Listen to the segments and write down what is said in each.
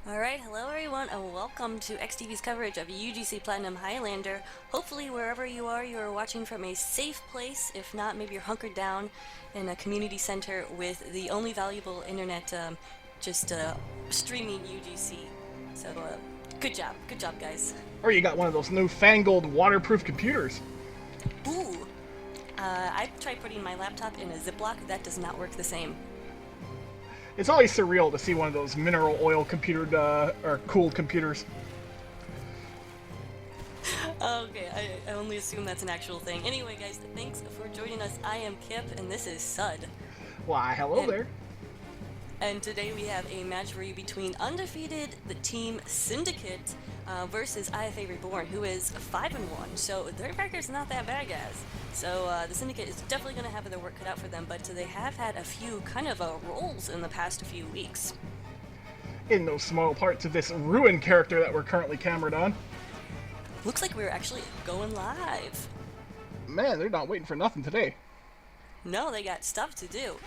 Alright, hello everyone, and welcome to eXtv's coverage of UGC Platinum Highlander. Hopefully, wherever you are watching from a safe place. If not, maybe you're hunkered down in a community center with the only valuable internet streaming UGC. So, good job, guys. Or you got one of those newfangled waterproof computers. Ooh! I tried putting my laptop in a Ziploc, that does not work the same. It's always surreal to see one of those mineral oil computer or cooled computers. Okay, I only assume that's an actual thing. Anyway, guys, thanks for joining us. I am Kip, and this is Sud. Why, hello there. And today we have a match for you between undefeated, the team Syndicate, versus IFA Reborn, who is 5-1. So their record's not that bad, guys. So the Syndicate is definitely going to have their work cut out for them, but they have had a few kind of rolls in the past few weeks. In those small parts of this ruined character that we're currently cameraed on. Looks like we're actually going live. Man, they're not waiting for nothing today. No, they got stuff to do.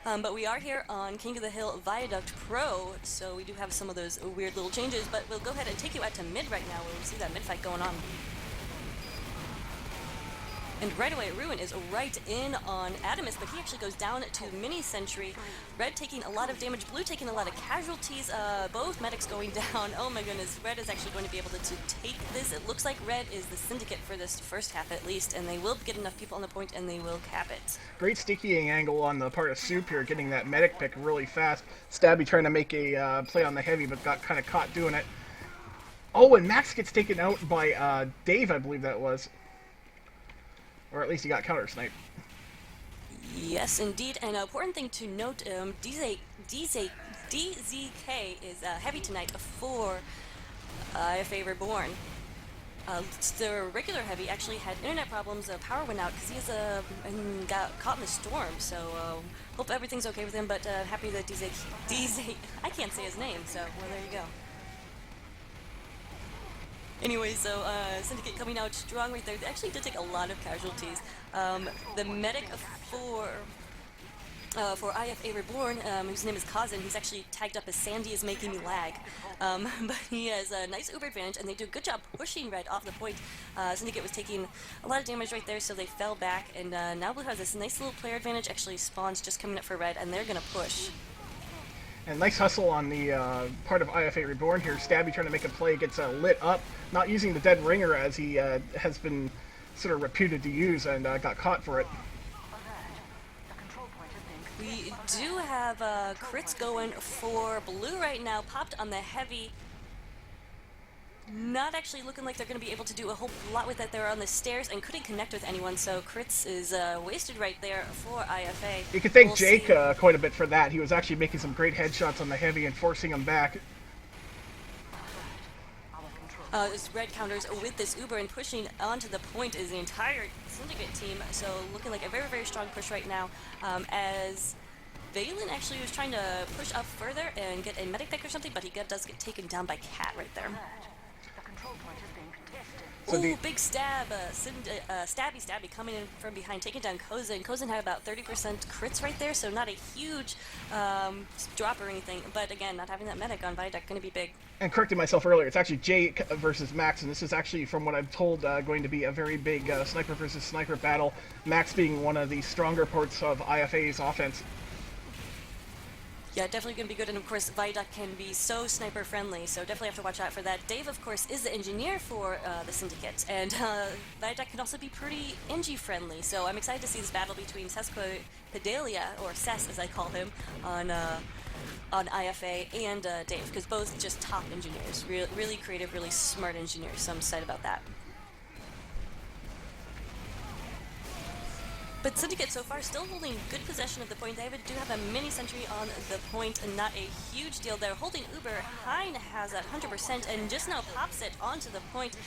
But we are here on King of the Hill Viaduct Pro, so we do have some of those weird little changes, but we'll go ahead and take you out to mid right now where we see that mid fight going on. And right away, Ruin is right in on Adamus, but he actually goes down to Mini Sentry. Red taking a lot of damage, Blue taking a lot of casualties, both medics going down. Oh my goodness, Red is actually going to be able to take this. It looks like Red is the Syndicate for this first half at least, and they will get enough people on the point and they will cap it. Great stickying angle on the part of Soup here, getting that medic pick really fast. Stabby trying to make a play on the heavy, but got kind of caught doing it. Oh, and Max gets taken out by Dave, I believe that was. Or at least he got counter-sniped. Yes, indeed. And an important thing to note, DZK is heavy tonight for IFA Reborn. The regular heavy actually had internet problems. Power went out because he and got caught in the storm. So hope everything's okay with him. But happy that DZ I can't say his name. So well, there you go. Anyway, so Syndicate coming out strong right there. They actually did take a lot of casualties. The medic for IFA Reborn, whose name is Kazan, he's actually tagged up as Sandy is making me lag. But he has a nice uber advantage, and they do a good job pushing Red off the point. Syndicate was taking a lot of damage right there, so they fell back, and now Blue has this nice little player advantage. Actually, Spawn's just coming up for Red, and they're going to push. And nice hustle on the part of IFA Reborn here. Stabby trying to make a play, gets lit up, not using the dead ringer as he has been sort of reputed to use, and got caught for it. We do have crits going for Blue right now, popped on the heavy. Not actually looking like they're going to be able to do a whole lot with that. They're on the stairs and couldn't connect with anyone, so crits is wasted right there for IFA. You can thank Jake quite a bit for that. He was actually making some great headshots on the heavy and forcing him back. This Red counters with this Uber and pushing onto the point is the entire Syndicate team, so looking like a very, very strong push right now, as Valen actually was trying to push up further and get a medic pick or something, but he does get taken down by Cat right there. So ooh, big stab, Stabby coming in from behind, taking down Kozin. Kozin had about 30% crits right there, so not a huge drop or anything. But again, not having that medic on Viaduct going to be big. And correcting myself earlier, it's actually Jake versus Max, and this is actually, from what I'm told, going to be a very big sniper versus sniper battle. Max being one of the stronger parts of IFA's offense. Yeah, definitely going to be good, and of course, Viaduct can be so sniper-friendly, so definitely have to watch out for that. Dave, of course, is the engineer for the Syndicate, and Viaduct can also be pretty Engie-friendly, so I'm excited to see this battle between Sesko Pedalia, or Ses as I call him, on IFA, and Dave, because both just top engineers, really creative, really smart engineers, so I'm excited about that. But Syndicate so far still holding good possession of the point. They do have a mini sentry on the point, and not a huge deal there. Holding Uber, Hein has that 100% and just now pops it onto the point.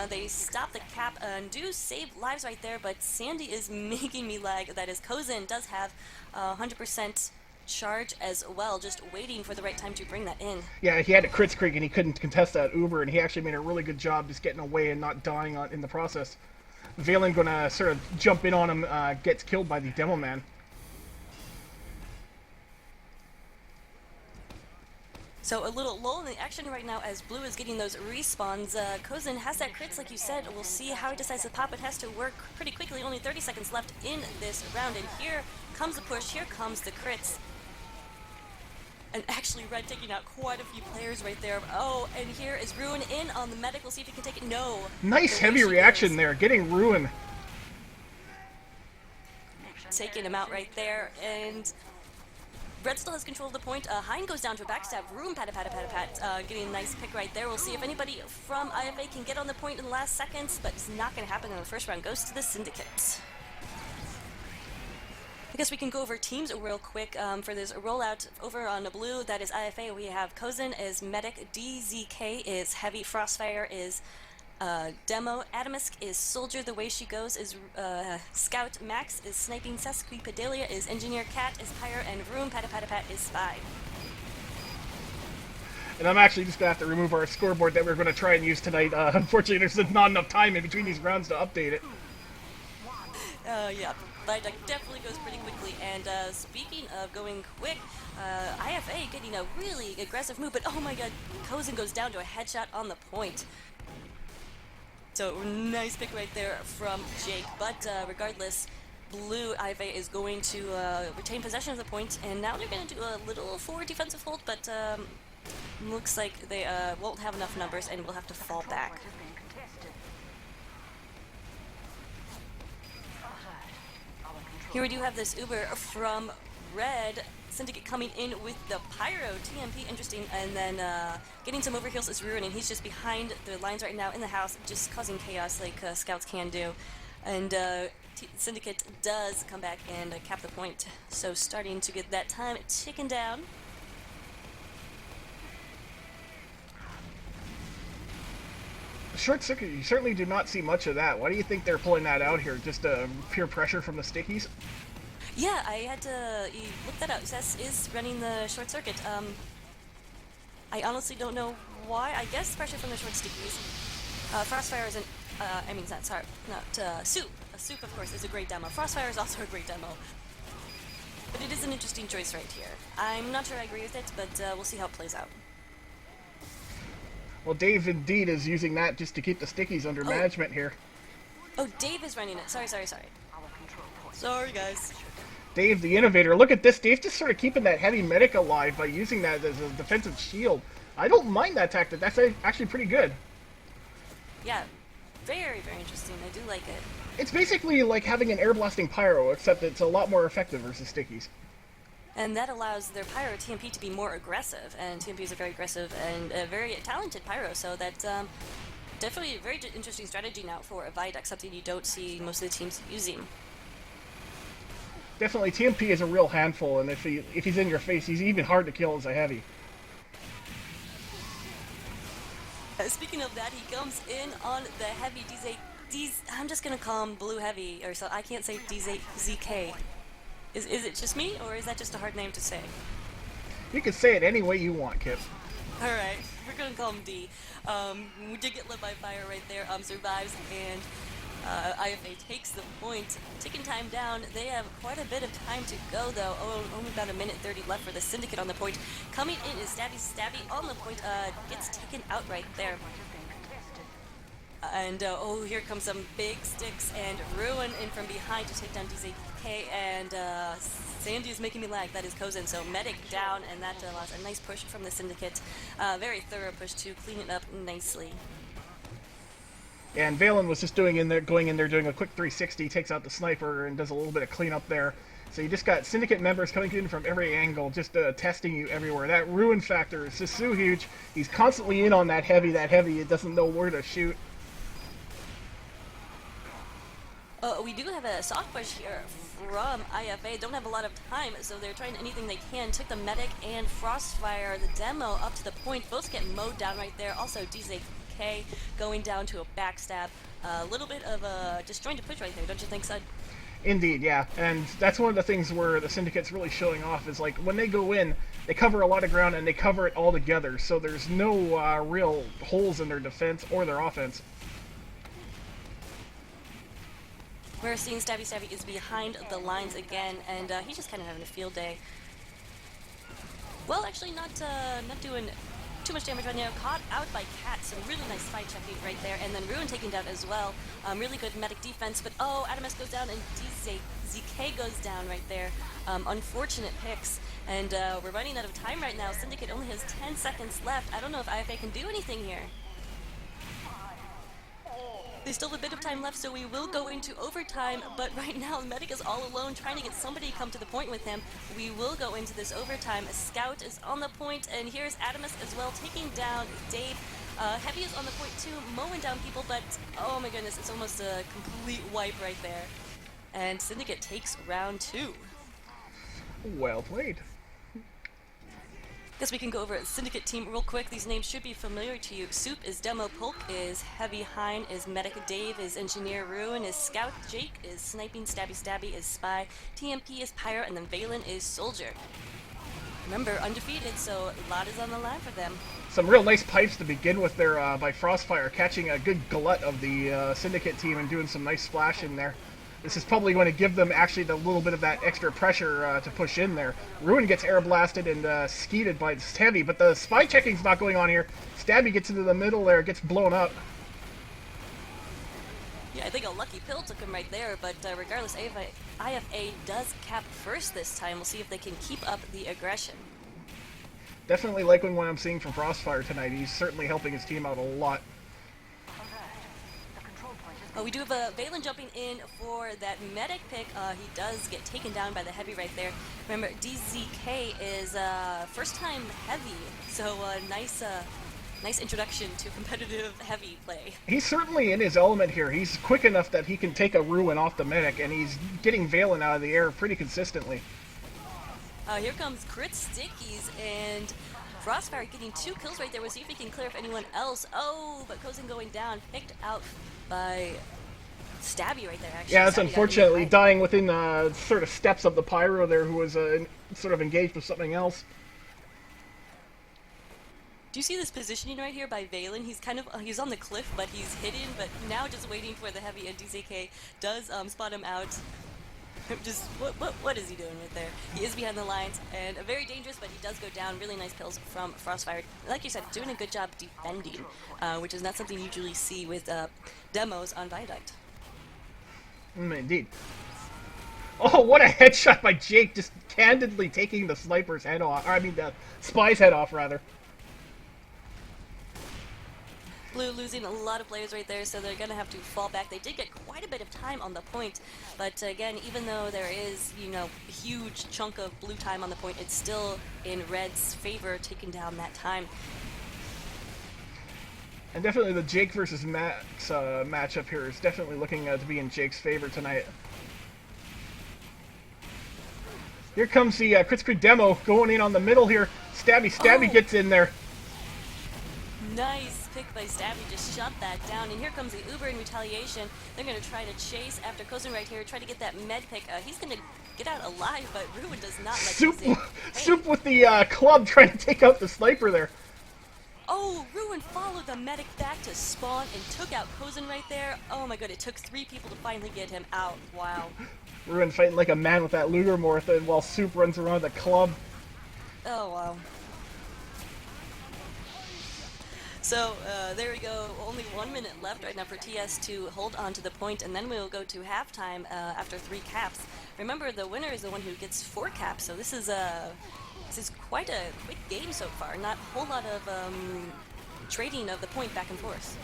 They stop the cap and do save lives right there, but Sandy is making me lag. That is, Kozin does have 100% charge as well, just waiting for the right time to bring that in. Yeah, he had a crit streak and he couldn't contest that Uber, and he actually made a really good job just getting away and not dying in the process. Valen gonna sort of jump in on him, gets killed by the Demo Man. So a little lull in the action right now as Blue is getting those respawns. Kozin has that crits, like you said. We'll see how he decides to pop. It has to work pretty quickly. Only 30 seconds left in this round. And here comes the push. Here comes the crits. And actually, Red taking out quite a few players right there. Oh, and here is Ruin in on the medic. We'll see if he can take it. No. Nice heavy reaction there. Getting Ruin. Taking him out right there. And Red still has control of the point. Hein goes down to a backstab. Room pat. Getting a nice pick right there. We'll see if anybody from IFA can get on the point in the last seconds, but it's not going to happen in the first round. Goes to the Syndicate. I guess we can go over teams real quick for this rollout. Over on the blue, that is IFA. We have Kozin is Medic, DZK is Heavy, Frostfire is Demo, Atomisk is Soldier, The Way She Goes is Scout, Max is Sniping, Sesquipedalia is Engineer, Cat is Pyre, and Room pat is Spy. And I'm actually just going to have to remove our scoreboard that we're going to try and use tonight. Unfortunately, there's not enough time in between these rounds to update it. Yeah, but it definitely goes pretty quickly. And speaking of going quick, IFA getting a really aggressive move, but oh my god, Kozin goes down to a headshot on the point. So nice pick right there from Jake, but regardless, Blue IFA is going to retain possession of the point, and now they're going to do a little forward defensive hold, but looks like they won't have enough numbers and will have to fall back. Here we do have this Uber from Red. Syndicate coming in with the Pyro TMP, interesting, and then getting some overheals is Ruin, and he's just behind the lines right now in the house, just causing chaos like scouts can do. And Syndicate does come back and cap the point, so starting to get that time ticking down. Short circuit, you certainly do not see much of that. Why do you think they're pulling that out here? Just pure pressure from the stickies? Yeah, I had to look that up. Cess is running the short circuit. I honestly don't know why. I guess pressure from the short stickies. Frostfire isn't, I mean, not Soup. Soup, of course, is a great demo. Frostfire is also a great demo. But it is an interesting choice right here. I'm not sure I agree with it, but we'll see how it plays out. Well, Dave indeed is using that just to keep the stickies under management here. Oh, Dave is running it. Sorry. Sorry, guys. Dave, the innovator. Look at this. Dave just sort of keeping that heavy medic alive by using that as a defensive shield. I don't mind that tactic. That's actually pretty good. Yeah, very, very interesting. I do like it. It's basically like having an air blasting pyro, except it's a lot more effective versus stickies. And that allows their Pyro TMP to be more aggressive, and TMP is a very aggressive and a very talented Pyro, so that's definitely a very interesting strategy now for Vidoc, something you don't see most of the teams using. Definitely, TMP is a real handful, and if he's in your face, he's even hard to kill as a heavy. Speaking of that, he comes in on the heavy I'm just gonna call him Blue Heavy, or so I can't say DZK. Is it just me, or is that just a hard name to say? You can say it any way you want, Kip. Alright, we're gonna call him D. We did get lit by fire right there, survives, and IFA takes the point. Ticking time down, they have quite a bit of time to go though. Oh, only about a minute 30 left for the Syndicate on the point. Coming in is Stabby on the point, gets taken out right there. And oh, here comes some big sticks and Ruin in from behind to take down DZK, and Sandy is making me lag. That is Kozin, so Medic down, and that allows a nice push from the Syndicate. Very thorough push to clean it up nicely. Yeah, and Valen was just going in there doing a quick 360, takes out the sniper and does a little bit of cleanup there. So you just got Syndicate members coming in from every angle, just testing you everywhere. That Ruin factor is just so huge. He's constantly in on that heavy, it doesn't know where to shoot. We do have a soft push here from IFA. Don't have a lot of time, so they're trying anything they can. Took the Medic and Frostfire, the demo, up to the point. Both get mowed down right there. Also, DZK going down to a backstab. A little bit of a disjointed push right there, don't you think, Sud? Indeed, yeah. And that's one of the things where the Syndicate's really showing off is, like, when they go in, they cover a lot of ground and they cover it all together. So there's no real holes in their defense or their offense. We're seeing Stabby is behind the lines again, and he's just kind of having a field day. Well, actually, not doing too much damage right now. Caught out by Cat. Some really nice fight checking right there, and then Ruin taken down as well. Really good medic defense, but oh, Adamus goes down and ZK goes down right there. Unfortunate picks, and we're running out of time right now. Syndicate only has 10 seconds left. I don't know if IFA can do anything here. They still have a bit of time left, so we will go into overtime, but right now Medic is all alone trying to get somebody to come to the point with him. We will go into this overtime. Scout is on the point, and here's Adamus as well, taking down Dave. Heavy is on the point too, mowing down people, but oh my goodness, it's almost a complete wipe right there. And Syndicate takes round 2. Well played. Guess we can go over Syndicate team real quick. These names should be familiar to you. Soup is Demo, Polk is Heavy, Hein is Medic, Dave is Engineer, Ruin is Scout, Jake is Sniping, Stabby is Spy, TMP is Pyro, and then Valen is Soldier. Remember, undefeated, so a lot is on the line for them. Some real nice pipes to begin with there by Frostfire, catching a good glut of the Syndicate team and doing some nice splash in there. This is probably going to give them actually the little bit of that extra pressure to push in there. Ruin gets air blasted and skeeted by Heavy, but the spy checking's not going on here. Stabby gets into the middle there, gets blown up. Yeah, I think a lucky pill took him right there, but regardless, IFA does cap first this time. We'll see if they can keep up the aggression. Definitely liking what I'm seeing from Frostfire tonight. He's certainly helping his team out a lot. We do have a Valen jumping in for that medic pick. He does get taken down by the Heavy right there. Remember, DZK is first time Heavy, so nice introduction to competitive Heavy play. He's certainly in his element here. He's quick enough that he can take a Ruin off the medic, and he's getting Valen out of the air pretty consistently. Here comes Crit Stickies, and Frostfire getting 2 kills right there. We'll see if he can clear up anyone else. Oh, but Kozen going down, picked out by Stabby right there, actually. Yeah, that's unfortunately dying within sort of steps of the Pyro there, who was sort of engaged with something else. Do you see this positioning right here by Valen? He's kind of, he's on the cliff, but he's hidden, but now just waiting for the Heavy, and DZK does spot him out. Just, what is he doing right there? He is behind the lines, and very dangerous, but he does go down. Really nice kills from Frostfire. Like you said, doing a good job defending, which is not something you usually see with demos on Viaduct. Indeed. Oh, what a headshot by Jake, just candidly taking the sniper's head off. Or, I mean, the spy's head off, rather. Blue losing a lot of players right there, so they're going to have to fall back. They did get quite a bit of time on the point, but again, even though there is, you know, a huge chunk of blue time on the point, it's still in Red's favor, taking down that time. And definitely the Jake versus Max matchup here is definitely looking to be in Jake's favor tonight. Here comes the Kritzkrieg demo going in on the middle here. Stabby gets in there. Nice pick by Stabby, just shut that down. And here comes the Uber in retaliation. They're going to try to chase after Kozen right here, try to get that med pick. He's going to get out alive, but Ruin does not let Soup with the club trying to take out the sniper there. Oh, Ruin followed the medic back to spawn and took out Kozen right there. Oh my god, it took 3 people to finally get him out. Wow. Ruin fighting like a man with that Lugermorth, and while Soup runs around the club. Oh, wow. So, there we go. Only 1 minute left right now for TS to hold on to the point, and then we'll go to halftime after 3 caps. Remember, the winner is the one who gets 4 caps, so this is quite a quick game so far. Not a whole lot of trading of the point back and forth.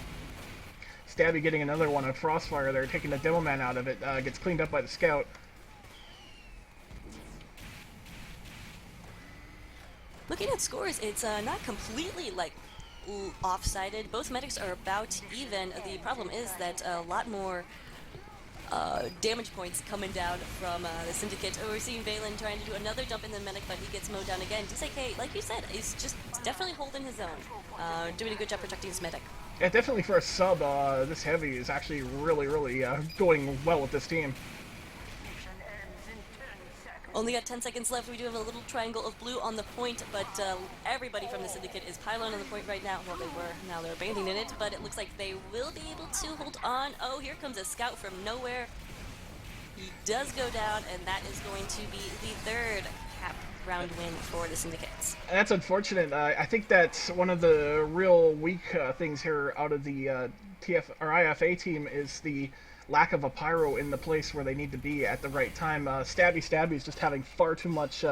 Stabby getting another one on Frostfire there, taking the Demo Man out of it. Gets cleaned up by the Scout. Looking at scores, it's not completely, like, off-sided. Both medics are about even. The problem is that a lot more damage points coming down from the Syndicate. Oh, we're seeing Valen trying to do another jump in the medic, but he gets mowed down again. DZK, like you said, is just definitely holding his own. Doing a good job protecting his medic. Yeah, definitely for a sub, this Heavy is actually really going well with this team. Only got 10 seconds left. We do have a little triangle of blue on the point, but everybody from the Syndicate is pylon on the point right now. Well, they were. Now they're abandoning it, but it looks like they will be able to hold on. Oh, here comes a Scout from nowhere. He does go down, and that is going to be the 3rd cap round win for the Syndicates. And that's unfortunate. I think that's one of the real weak things here out of the IFA team is the lack of a pyro in the place where they need to be at the right time. Stabby is just having far too much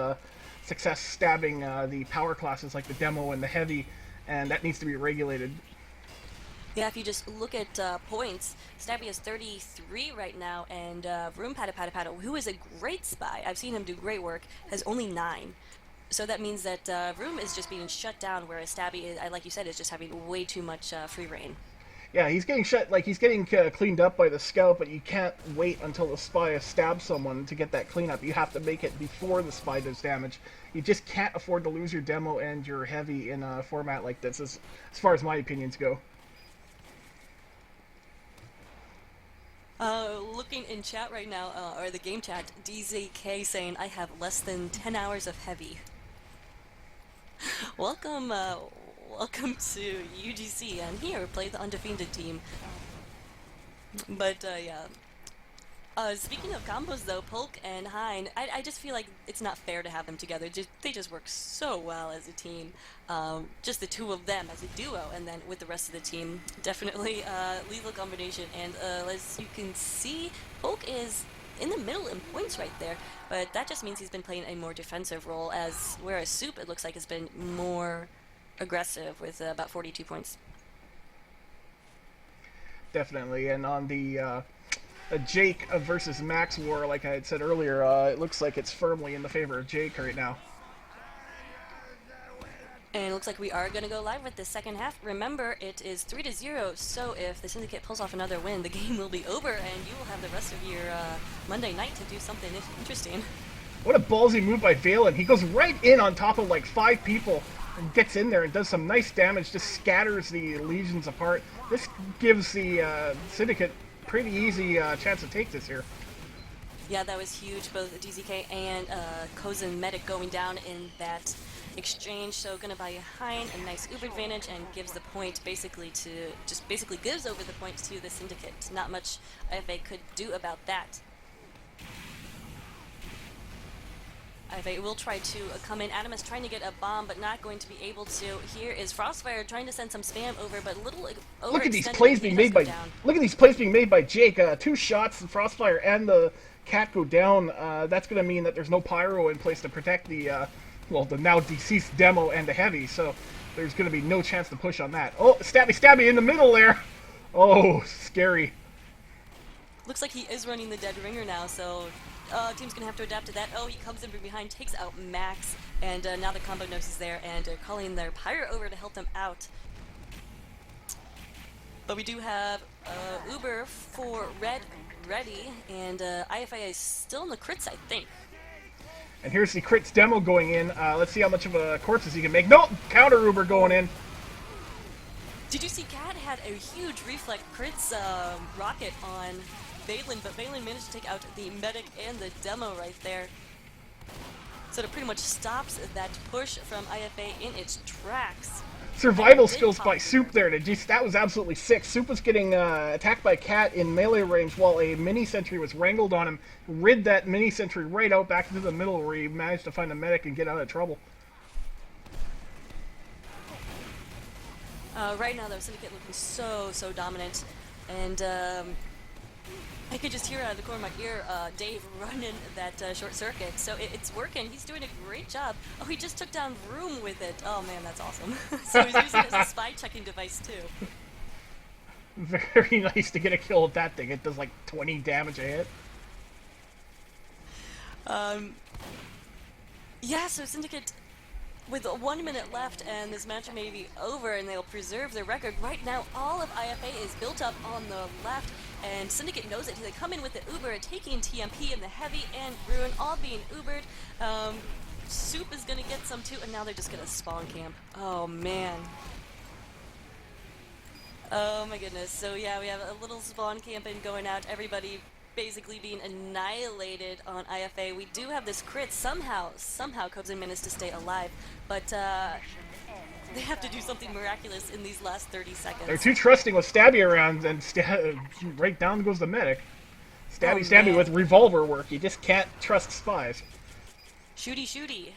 success stabbing the power classes like the demo and the heavy, and that needs to be regulated. Yeah, if you just look at points, Stabby has 33 right now, and Vroom Pata, who is a great spy, I've seen him do great work, has only 9. So that means that Vroom is just being shut down, whereas Stabby, is, like you said, is just having way too much free reign. Yeah, he's getting he's getting cleaned up by the scout, but you can't wait until the spy has stabbed someone to get that cleanup. You have to make it before the spy does damage. You just can't afford to lose your demo and your heavy in a format like this, as far as my opinions go. Looking in chat right now, or the game chat, DZK saying, I have less than 10 hours of heavy. Welcome to UGC, and here, play the undefeated team. But, yeah. Speaking of combos, though, Polk and Hein, I just feel like it's not fair to have them together. They just work so well as a team. Just the two of them as a duo, and then with the rest of the team, definitely lethal combination. And as you can see, Polk is in the middle in points right there, but that just means he's been playing a more defensive role, whereas Soup, it looks like, has been more aggressive with about 42 points. Definitely, and on the Jake versus Max war, like I had said earlier, it looks like it's firmly in the favor of Jake right now. And it looks like we are going to go live with the second half. Remember, it is 3-0, so if the Syndicate pulls off another win, the game will be over, and you will have the rest of your Monday night to do something interesting. What a ballsy move by Valen. He goes right in on top of like 5 people and gets in there and does some nice damage, just scatters the legions apart. This gives the Syndicate pretty easy chance to take this here. Yeah, that was huge. Both DZK and Kozin Medic going down in that exchange. So gonna buy Hein a nice Uber advantage and gives the point basically gives over the points to the Syndicate. Not much IFA could do about that. IFA will try to come in. Adam is trying to get a bomb, but not going to be able to. Here is Frostfire trying to send some spam over, but a little overextended. Look at these plays being made by Jake. 2 shots, the Frostfire and the Cat go down. That's going to mean that there's no pyro in place to protect the now deceased demo and the heavy. So there's going to be no chance to push on that. Oh, stabby in the middle there. Oh, scary. Looks like he is running the dead ringer now, so team's gonna have to adapt to that. Oh, he comes in from behind, takes out Max, and now the combo nose is there, and calling their pyro over to help them out. But we do have Uber for Red ready, and IFA is still in the crits, I think. And here's the crits demo going in. Let's see how much of a corpses he can make. Nope, counter Uber going in. Did you see Cat had a huge reflect crits rocket on Valen, but Valen managed to take out the medic and the demo right there. So it pretty much stops that push from IFA in its tracks. Survival skills by Soup there. That was absolutely sick. Soup was getting attacked by Cat in melee range while a mini-sentry was wrangled on him. Rid that mini-sentry right out back into the middle where he managed to find a medic and get out of trouble. Right now, though, Syndicate looking so dominant. And I could just hear out of the corner of my ear Dave running that short circuit. So it's working. He's doing a great job. Oh, he just took down Vroom with it. Oh, man, that's awesome. So he's using it as a spy checking device, too. Very nice to get a kill with that thing. It does like 20 damage a hit. Yeah, so Syndicate, with 1 minute left and this match may be over and they'll preserve their record. Right now, all of IFA is built up on the left, and Syndicate knows it. They come in with the Uber, taking TMP and the Heavy and Ruin, all being Ubered. Soup is going to get some too, and now they're just going to spawn camp. Oh, man. Oh, my goodness. So, yeah, we have a little spawn camping going out. Everybody basically being annihilated on IFA. We do have this crit. Somehow Cobson managed to stay alive, but they have to do something miraculous in these last 30 seconds. They're too trusting with Stabby around, and right down goes the medic. Stabby with revolver work. You just can't trust spies. Shooty.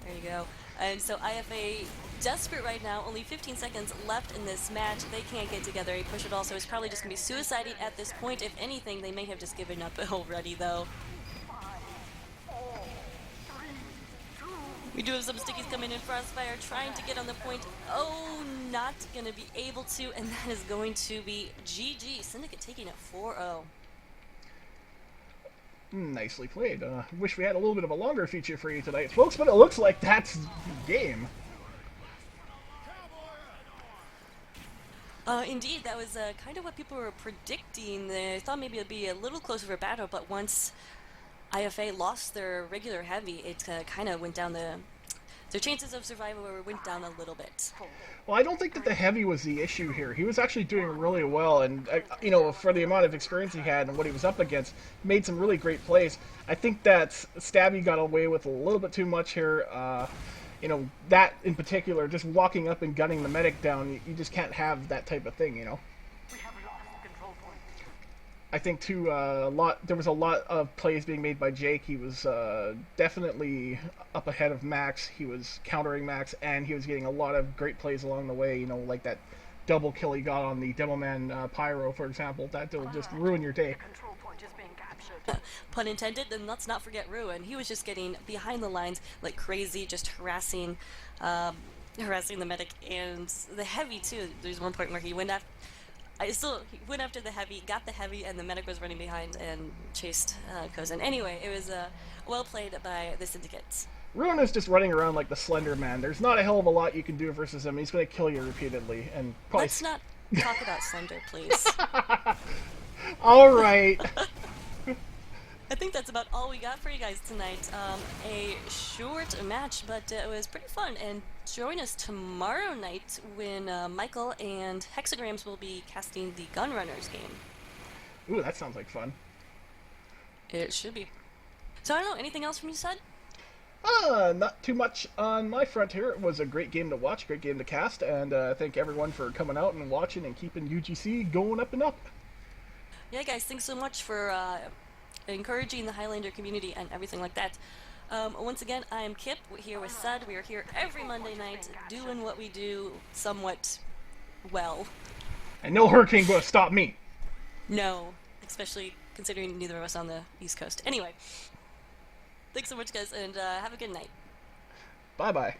There you go. And so IFA desperate right now. Only 15 seconds left in this match. They can't get together. A push it also is probably just going to be suiciding at this point. If anything, they may have just given up already, though. We do have some stickies coming in. Frostfire trying to get on the point. Oh, not going to be able to. And that is going to be GG. Syndicate taking it 4-0. Nicely played. Wish we had a little bit of a longer feature for you tonight, folks, but it looks like that's the game. Indeed, that was kind of what people were predicting. They thought maybe it'd be a little closer for battle, but once IFA lost their regular heavy, it kind of went down their chances of survival went down a little bit. Well, I don't think that the heavy was the issue here. He was actually doing really well, and you know, for the amount of experience he had and what he was up against, made some really great plays. I think that Stabby got away with a little bit too much here. You know, that in particular, just walking up and gunning the medic down, you just can't have that type of thing, you know. I think too, there was a lot of plays being made by Jake. He was definitely up ahead of Max. He was countering Max, and he was getting a lot of great plays along the way. You know, like that double kill he got on the Devilman Pyro, for example. That will just ruin your day. Pun intended. And let's not forget Ruin. He was just getting behind the lines like crazy, just harassing the medic and the heavy too. There's one point where he went after. He went after the heavy, got the heavy, and the medic was running behind and chased Kozin. Anyway, it was well played by the Syndicate. Ruin is just running around like the Slender Man. There's not a hell of a lot you can do versus him. He's going to kill you repeatedly. And probably... Let's not talk about Slender, please. All right. I think that's about all we got for you guys tonight. A short match, but it was pretty fun. And join us tomorrow night when Michael and Hexagrams will be casting the Gunrunners game. Ooh, that sounds like fun. It should be. So I don't know, anything else from you, Sud? Not too much on my front here. It was a great game to watch, great game to cast, and thank everyone for coming out and watching and keeping UGC going up and up. Yeah, guys, thanks so much for encouraging the Highlander community and everything like that. Once again, I am Kip here with Sud. We are here every Monday night doing what we do somewhat well. And no hurricane going to stop me. No, especially considering neither of us on the East Coast. Anyway, thanks so much, guys, and have a good night. Bye-bye.